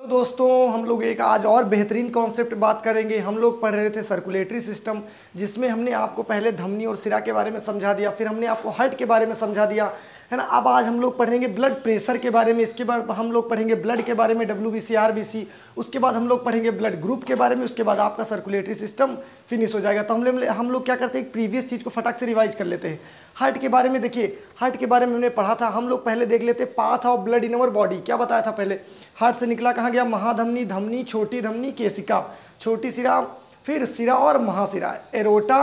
तो दोस्तों हम लोग एक आज और बेहतरीन कॉन्सेप्ट बात करेंगे। हम लोग पढ़ रहे थे सर्कुलेटरी सिस्टम, जिसमें हमने आपको पहले धमनी और सिरा के बारे में समझा दिया, फिर हमने आपको हार्ट के बारे में समझा दिया, है ना। अब आज हम लोग पढ़ेंगे ब्लड प्रेशर के बारे में, इसके बाद हम लोग पढ़ेंगे ब्लड के बारे में, WBC RBC, उसके बाद हम लोग पढ़ेंगे ब्लड ग्रुप के बारे में, उसके बाद आपका सर्कुलेटरी सिस्टम फिनिश हो जाएगा। तो हम लोग क्या करते हैं, एक प्रीवियस चीज़ को फटाक से रिवाइज कर लेते हैं। हार्ट के बारे में देखिए, हार्ट के बारे में हमने पढ़ा था। हम लोग पहले देख लेते path of blood in our body. क्या बताया था पहले, हार्ट से निकला कहाँ गया, महाधमनी, धमनी, छोटी धमनी, केशिका, छोटी सिरा, फिर सिरा और महासिरा, aorta,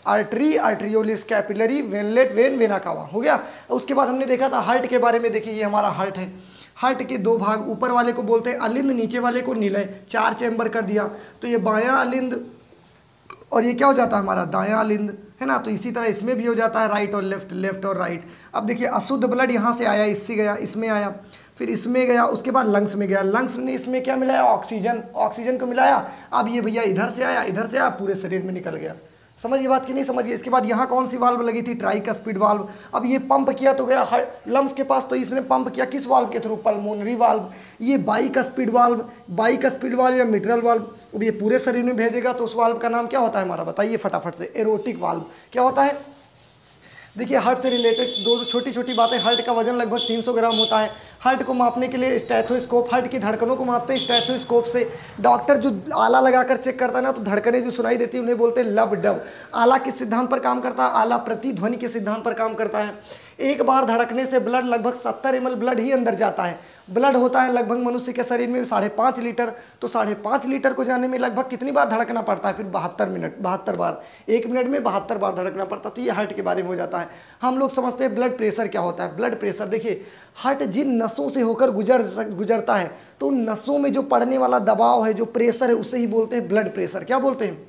artery, arterioles, capillary, venule, vein, vena cava, हो गया। उसके बाद हमने देखा था हार्ट के बारे में। देखिए ये हमारा हार्ट है। हार्ट के दो भाग, ऊपर वाले को बोलते हैं अलिंद, नीचे वाले को निलय, 4 चैम्बर कर दिया। तो ये बायां अलिंद और ये क्या हो जाता है हमारा दायां अलिंद, है ना। तो इसी तरह इसमें भी हो जाता है राइट और लेफ्ट, लेफ्ट और राइट। अब देखिए अशुद्ध ब्लड यहाँ से आया, इससे गया, इसमें आया, फिर इसमें गया, उसके बाद लंग्स में गया, लंग्स ने इसमें क्या मिलाया, ऑक्सीजन, ऑक्सीजन को मिलाया। अब ये भैया इधर से आया, इधर से आया, पूरे शरीर में निकल गया। समझिए बात कि नहीं समझिए। इसके बाद यहाँ कौन सी वाल्व लगी थी, ट्राइकस्पिड वाल्व। अब ये पंप किया तो गया लंग्स के पास, तो इसने पंप किया किस वाल्व के थ्रू, पल्मोनरी वाल्व। ये बाइकस्पिड वाल्व, बाइकस्पिड वाल्व या मिट्रल वाल्व, अब ये पूरे शरीर में भेजेगा, तो उस वाल्व का नाम क्या होता है हमारा, बताइए फटाफट से, एरोटिक वाल्व। क्या होता है, देखिए हार्ट से रिलेटेड दो छोटी छोटी बातें। हार्ट का वजन लगभग 300 ग्राम होता है। हार्ट को मापने के लिए स्टेथोस्कोप, हार्ट की धड़कनों को मापते हैं स्टेथोस्कोप से। डॉक्टर जो आला लगाकर चेक करता है ना, तो धड़कनें जो सुनाई देती है उन्हें बोलते हैं लब डब। आला किस सिद्धांत पर काम करता है, आला प्रतिध्वनि के सिद्धांत पर काम करता है। एक बार धड़कने से ब्लड लगभग 70 ml ब्लड ही अंदर जाता है। ब्लड होता है लगभग मनुष्य के शरीर में 5.5 लीटर, तो 5.5 लीटर को जाने में लगभग कितनी बार धड़कना पड़ता है, फिर 72 बार, 1 मिनट में 72 बार धड़कना पड़ता है। तो ये हार्ट के बारे में हो जाता है। हम लोग समझते हैं ब्लड प्रेशर क्या होता है। ब्लड प्रेशर देखिए, हार्ट जिन नसों से होकर गुजरता है, तो उन नसों में जो पड़ने वाला दबाव है, जो प्रेशर है, उसे ही बोलते हैं ब्लड प्रेशर। क्या बोलते हैं,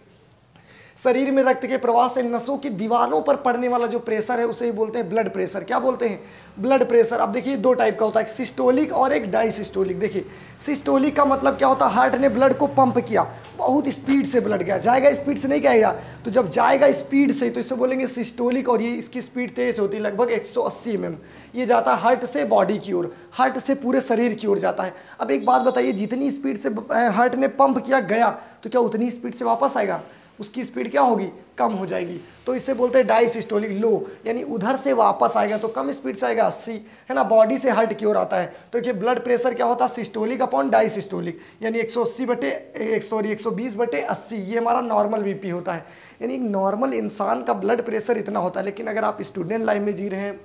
शरीर में रक्त के प्रवाह से नसों की दीवारों पर पड़ने वाला जो प्रेशर है, उसे ही बोलते हैं ब्लड प्रेशर। क्या बोलते हैं, ब्लड प्रेशर। अब देखिए 2 टाइप का होता है, एक सिस्टोलिक और एक डायसिस्टोलिक। देखिए सिस्टोलिक का मतलब क्या होता है, हार्ट ने ब्लड को पंप किया, बहुत स्पीड से ब्लड गया, जाएगा स्पीड से नहीं जाएगा, तो जब जाएगा स्पीड से तो इसे बोलेंगे सिस्टोलिक। और ये इसकी स्पीड तेज होती है, लगभग 180 mm। ये जाता है हार्ट से बॉडी की ओर, हार्ट से पूरे शरीर की ओर जाता है। अब एक बात बताइए, जितनी स्पीड से हार्ट ने पंप किया गया, तो क्या उतनी स्पीड से वापस आएगा, उसकी स्पीड क्या होगी, कम हो जाएगी। तो इसे बोलते हैं डायसिस्टोलिक, लो, यानी उधर से वापस आएगा तो कम स्पीड से आएगा, 80, है ना, बॉडी से हार्ट की ओर आता है। तो ये ब्लड प्रेशर क्या होता है, सिस्टोलिक अपॉन डायसिस्टोलिक, यानी 120/80, ये हमारा नॉर्मल बीपी होता है। यानी एक नॉर्मल इंसान का ब्लड प्रेशर इतना होता है। लेकिन अगर आप स्टूडेंट लाइफ में जी रहे हैं,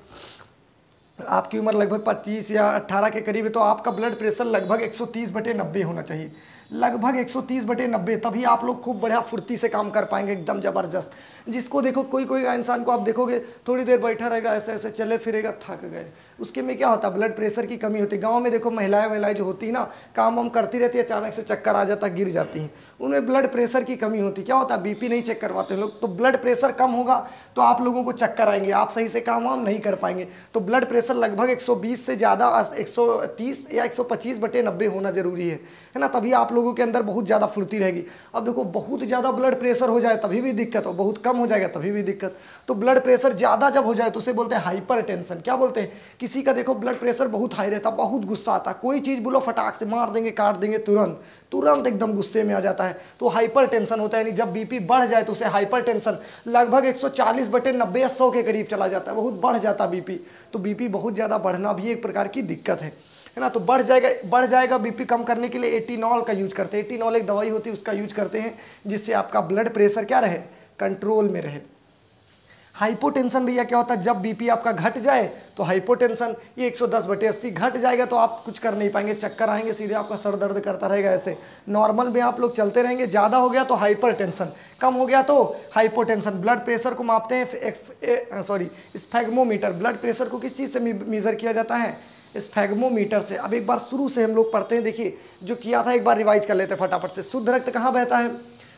आपकी उम्र लगभग 25 या 18 के करीब है, तो आपका ब्लड प्रेशर लगभग 130/90 होना चाहिए, लगभग 130/90। तभी आप लोग खूब बढ़िया फुर्ती से काम कर पाएंगे, एकदम ज़बरदस्त। जिसको देखो, कोई कोई इंसान को आप देखोगे थोड़ी देर बैठा रहेगा, ऐसे ऐसे चले फिरेगा, थक गए, उसके में क्या होता है, ब्लड प्रेशर की कमी होती है। गाँव में देखो महिलाएं जो होती है ना, काम वाम करती रहती है, अचानक से चक्कर आ जाता है, गिर जाती हैं, उनमें ब्लड प्रेशर की कमी होती है। क्या होता है, बीपी नहीं चेक करवाते हैं लोग, तो ब्लड प्रेशर कम होगा तो आप लोगों को चक्कर आएंगे, आप सही से काम वाम नहीं कर पाएंगे। तो ब्लड प्रेशर लगभग 120 से ज़्यादा 130 या 125/90 होना जरूरी है ना, तभी आप लोगों के अंदर बहुत ज़्यादा फुर्ती रहेगी। अब देखो बहुत ज़्यादा ब्लड प्रेशर हो जाए तभी भी दिक्कत हो, बहुत कम हो जाएगा तभी भी दिक्कत। तो ब्लड प्रेशर ज़्यादा जब हो जाए तो उसे बोलते हैं हाइपर टेंशन। क्या बोलते हैं, किसी का देखो ब्लड प्रेशर बहुत हाई रहता, बहुत गुस्सा आता, कोई चीज़ बोलो फटाक से मार देंगे, काट देंगे, तुरंत तुरंत एकदम गुस्से में आ जाता है, तो हाइपर टेंशन होता है। यानी जब बीपी बढ़ जाए तो उसे हाइपर टेंशन, लगभग 140/90 या 100 के करीब चला जाता है, बहुत बढ़ जाता बीपी। तो बीपी बहुत ज़्यादा बढ़ना भी एक प्रकार की दिक्कत है ना। तो बढ़ जाएगा बीपी कम करने के लिए एटिनॉल का यूज करते हैं। एटिनॉल एक दवाई होती है, उसका यूज करते हैं, जिससे आपका ब्लड प्रेशर क्या रहे, कंट्रोल में रहे। हाइपोटेंशन भैया क्या होता है, जब बीपी आपका घट जाए तो हाइपोटेंशन, ये 110/80 घट जाएगा तो आप कुछ कर नहीं पाएंगे, चक्कर आएंगे, सीधे आपका सर दर्द करता रहेगा। ऐसे नॉर्मल में आप लोग चलते रहेंगे, ज़्यादा हो गया तो हाइपर टेंशन, कम हो गया तो हाइपोटेंशन। ब्लड प्रेशर को मापते हैं स्फेग्मोमीटर। ब्लड प्रेशर को किस चीज़ से मेज़र किया जाता है, स्फेग्मोमीटर से। अब एक बार शुरू से हम लोग पढ़ते हैं, देखिए जो किया था एक बार रिवाइज कर लेते हैं फटाफट से। शुद्ध रक्त कहाँ बहता है,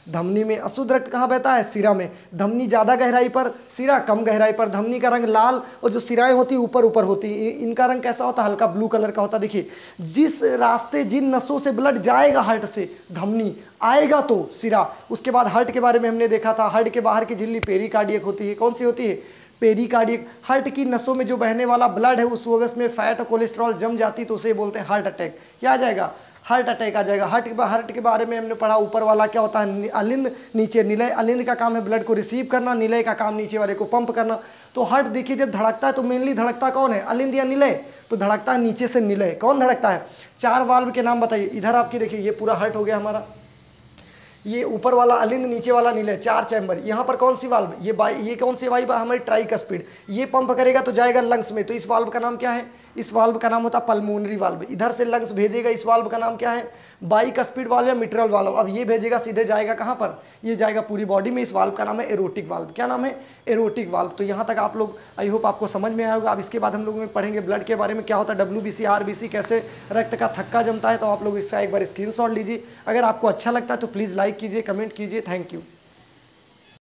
धमनी में। अशुद्ध रक्त कहाँ बहता है, सिरा में। धमनी ज़्यादा गहराई पर, सिरा कम गहराई पर। धमनी का रंग लाल और जो सिराएं होती है ऊपर ऊपर होती है, इनका रंग कैसा होता है, हल्का ब्लू कलर का होता है। देखिए जिस रास्ते, जिन नसों से ब्लड जाएगा हार्ट से, धमनी आएगा तो सिरा। उसके बाद हार्ट के बारे में हमने देखा था, हार्ट के बाहर की झिल्ली पेरिकार्डियक होती है। कौन सी होती है, पेरिकार्डियक। हार्ट की नसों में जो बहने वाला ब्लड है, उस वजह में फैट और कोलेस्ट्रॉल जम जाती तो उसे बोलते हैं हार्ट अटैक। क्या आ जाएगा, हार्ट अटैक आ जाएगा। हार्ट के बारे में हमने पढ़ा, ऊपर वाला क्या होता है अलिंद, नीचे निलय। अलिंद का काम है ब्लड को रिसीव करना, निलय का काम नीचे वाले को पंप करना। तो हार्ट देखिए जब धड़कता है तो मेनली धड़कता कौन है, अलिंद या निलय? तो धड़कता है नीचे से निलय। कौन धड़कता है? 4 वाल्व के नाम बताइए। इधर आपकी देखिए ये पूरा हार्ट हो गया हमारा, ये ऊपर वाला अलिंद, नीचे वाला निलय, 4 चैम्बर। यहाँ पर कौन सी वाल्व, ये कौन सी वाल्व है हमारी ट्राइकस्पिड, ये पंप करेगा तो जाएगा लंग्स में। तो इस वाल्व का नाम क्या है? इस वाल्व का नाम होता है पल्मोनरी वाल्व। इधर से लंग्स भेजेगा, इस वाल्व का नाम क्या है? बाइकस्पिड वाल्व या मिट्रल वाल्व। अब ये भेजेगा सीधे जाएगा कहाँ पर? ये जाएगा पूरी बॉडी में। इस वाल्व का नाम है एरोटिक वाल्व। क्या नाम है? Aortic valve. तो यहाँ तक आप लोग, आई होप आपको समझ में आया होगा। अब इसके बाद हम लोग पढ़ेंगे ब्लड के बारे में, क्या होता है WBC RBC, कैसे रक्त का थक्का जमता है। तो आप लोग इसका एक बार स्क्रीनशॉट लीजिए। अगर आपको अच्छा लगता है तो प्लीज़ लाइक कीजिए, कमेंट कीजिए। Thank you.